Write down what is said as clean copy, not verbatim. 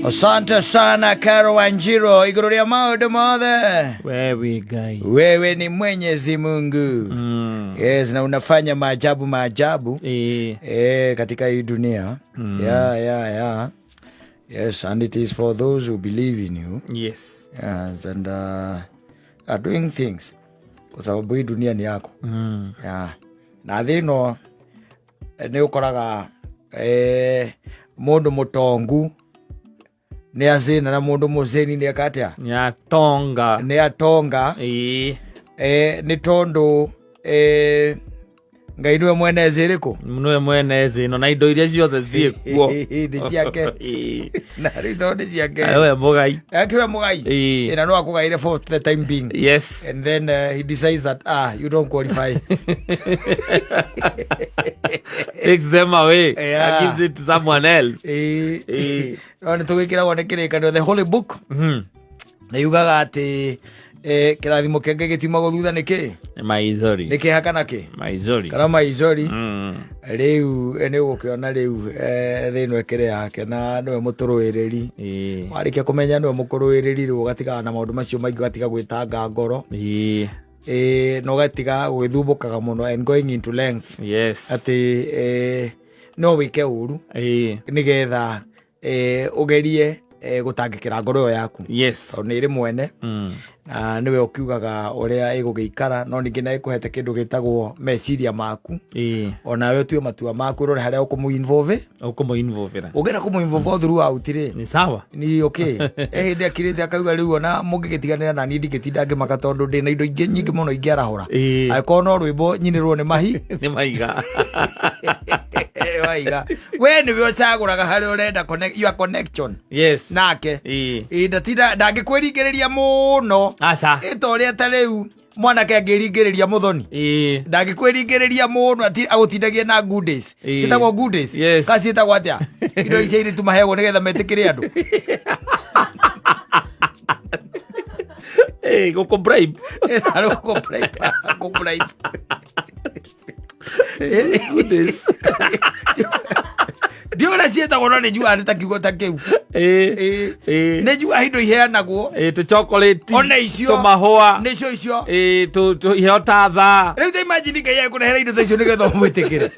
Asante sana Karo Wanjiro, iguru ria maundu mothe. Wewe Ngai. Wewe ni Mwenyezi Mungu. Yes, na unafanya maajabu. Katika hii dunia. Yeah. Yes, and it is for those who believe in you. Yes. Yes, and are doing things. Kwa sababu hii dunia ni yako. Yeah. Na thino ni ukoraga mundu mutongu ni azina na mundu muzeni ni akatia ni atonga ni tondu Ngai niwe mwenezi riku niwe mwenezi no na indo iria ciothe ciekuo ni ciake na rito ni ciake awe mugai akiwe mugai ina no akugaire for the time being. Yes, and then he decides that you don't qualify. Takes them away. And gives it to someone else. Ona tugikira wone kirikano the holy book na yugaga ati kirathimo kenge gitimagwo thutha niki maizori niki hakana ki maizori kana maizori riu ene gukiona riu thino ekire yake na niwe muturuiriri warikia kumenya niwe mukuruiriri riu gatiga na maundu macio maingi gatiga gwitanga ngoro no gatiga gwithumbukaga muno and going into lengths. Yes, ati no wike uru nigetha ugerie gutangikira ngoro yaku. Yes, ni ri mwene niwe ukiugaga uria igugiikara no ningi na ikuhete kindu gitagwo meciria maku ona we tue matua maku rore haria ukumu involve ugera kumu involve throughout ri ni sawa ni okay ndi akirite akauga riu ona mungigitiganira na ni ndigitinda ngimaka tondu ndi na indo ingi nyingi muno ingiarahura aiko no rwimbo nyinirwo ni ni maiga waiga we ni we caguraga hari urenda connect your connection. Yes, nake ndatinda ndangikwiringiriria muno asa itoria ta riu mwanake angiringiriria muthoni ndangikwiringiriria muno ati agutindagia na good days citagwo good days kasi citagwo atia indo icio iri tumahegwo nigetha metikire andu go bribe good days Diora cieta gona ni jua ata kiugo ta kiu ne jua hindo iheanagwo to chocolate ona icio to mahua ne icio to ihota tha rĩu ta imagine ngai yakũrehera indo ta icio nĩgetha ũmwĩtĩkĩre